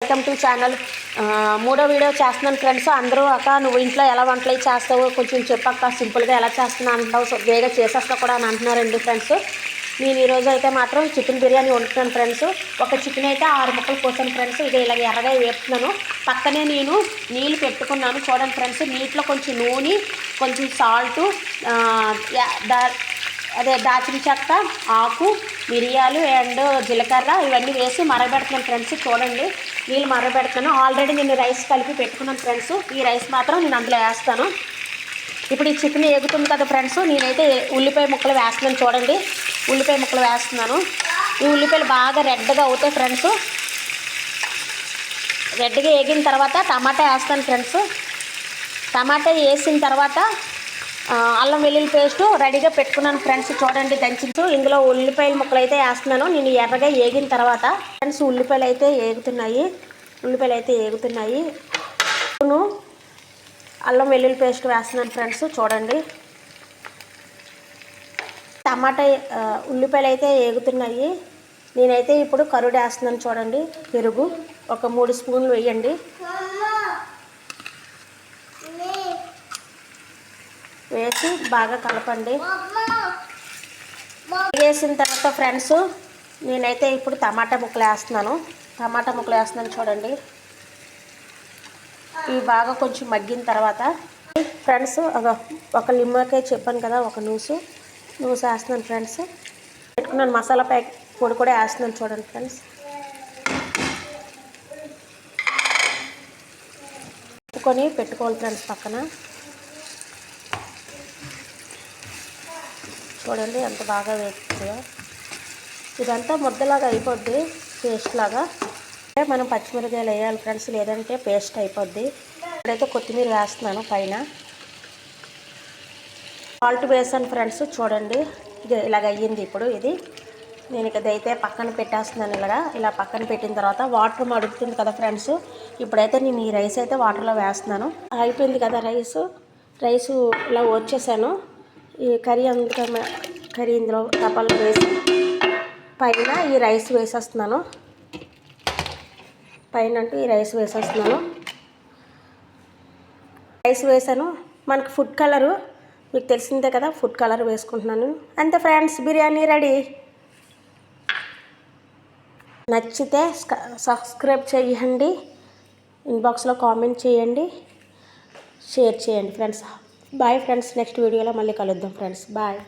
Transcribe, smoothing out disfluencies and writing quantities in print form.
Welcome to channel. మూడో video చేస్తున్నాను friends. అందరూ అక్క నువ్వు ఇంట్లో ఎలా వంటలు చేస్తావో కొంచెం చెప్పక్క, సింపుల్గా ఎలా చేస్తున్నా అంటావు, వేగా చేసేస్తా కూడా అని అంటున్నారండి ఫ్రెండ్స్. నేను ఈరోజు అయితే మాత్రం చికెన్ బిర్యానీ వండుతున్నాను ఫ్రెండ్స్. ఒక చికెన్ అయితే 6 ముక్కలు కోసాను ఫ్రెండ్స్. ఇది ఇలా ఎర్రగా వేపుతున్నాను. పక్కనే నేను నీళ్ళు పెట్టుకున్నాను చూడండి ఫ్రెండ్స్. నీటిలో కొంచెం నూనె, కొంచెం సాల్టు, అదే దాచిన చెక్క, ఆకు, మిరియాలు అండ్ జీలకర్ర ఇవన్నీ వేసి మరగబెడుతున్నాను ఫ్రెండ్స్. చూడండి నీళ్ళు మరగబెడుతున్నాను. ఆల్రెడీ నేను రైస్ కలిపి పెట్టుకున్నాను ఫ్రెండ్స్. ఈ రైస్ మాత్రం నేను అందులో వేస్తాను. ఇప్పుడు ఈ చికెన్ ఎగుతుంది కదా ఫ్రెండ్స్, నేనైతే ఉల్లిపాయ ముక్కలు వేస్తున్నాను. చూడండి ఉల్లిపాయ ముక్కలు వేస్తున్నాను. ఈ ఉల్లిపాయలు బాగా రెడ్గా అవుతాయి ఫ్రెండ్స్. రెడ్గా వేగిన తర్వాత టమాటా వేస్తాను ఫ్రెండ్స్. టమాటా వేసిన తర్వాత అల్లం వెల్లుల్లి పేస్ట్ రెడీగా పెట్టుకున్నాను ఫ్రెండ్స్. చూడండి దంచుతూ ఇందులో ఉల్లిపాయల ముక్కలు అయితే వేస్తున్నాను. నేను ఎర్రగా వేగిన తర్వాత ఫ్రెండ్స్ ఉల్లిపాయలు అయితే ఏగుతున్నాయి. అల్లం వెల్లుల్లి పేస్ట్ వేస్తున్నాను ఫ్రెండ్స్. చూడండి టమాటా ఉల్లిపాయలు అయితే ఏగుతున్నాయి. నేనైతే ఇప్పుడు కర్డ్ వేస్తున్నాను. చూడండి పెరుగు ఒక 3 స్పూన్లు వేయండి. వేసి బాగా కలపండి. వేసిన తర్వాత ఫ్రెండ్స్ నేనైతే ఇప్పుడు టమాటా ముక్కలు వేస్తున్నాను. చూడండి ఇవి బాగా కొంచెం మగ్గిన తర్వాత ఫ్రెండ్స్ ఒక నిమ్మకాయ చెప్పాను కదా, ఒక నూసు వేస్తున్నాను ఫ్రెండ్స్. పెట్టుకున్నాను మసాలా పొడి కూడా వేస్తున్నాను. చూడండి ఫ్రెండ్స్ ఉప్పుకొని పెట్టుకోవాలి ఫ్రెండ్స్ పక్కన. చూడండి ఎంత బాగా వేస్తుందో. ఇదంతా ముద్దలాగా అయిపోద్ది, పేస్ట్ లాగా. మనం పచ్చిమిరకాయలు వేయాలి ఫ్రెండ్స్, లేదంటే పేస్ట్ అయిపోద్ది. ఇప్పుడైతే కొత్తిమీర వేస్తున్నాను పైన. సాల్ట్ వేసాను ఫ్రెండ్స్. చూడండి ఇది ఇలాగ అయ్యింది. ఇప్పుడు ఇది నేను ఇదైతే పక్కన పెట్టేస్తున్నాను. ఇలా పక్కన పెట్టిన తర్వాత వాటర్ మడుగుతుంది కదా ఫ్రెండ్స్. ఇప్పుడైతే నేను ఈ రైస్ అయితే వాటర్లో వేస్తున్నాను. అయిపోయింది కదా రైసు ఇలా వచ్చేసాను. ఈ కర్రీ ఇందులో టపాల్లో వేసి పైన ఈ రైస్ వేసేస్తున్నాను. రైస్ వేసాను. మనకు ఫుడ్ కలరు మీకు తెలిసిందే కదా, ఫుడ్ కలర్ వేసుకుంటున్నాను. అంతే ఫ్రెండ్స్, బిర్యానీ రెడీ. నచ్చితే సబ్స్క్రైబ్ చేయండి, ఇన్బాక్స్లో కామెంట్ చేయండి, షేర్ చేయండి ఫ్రెండ్స్. Bye friends. నెక్స్ట్ వీడియోలో మళ్ళీ కలుద్దాం ఫ్రెండ్స్. బాయ్.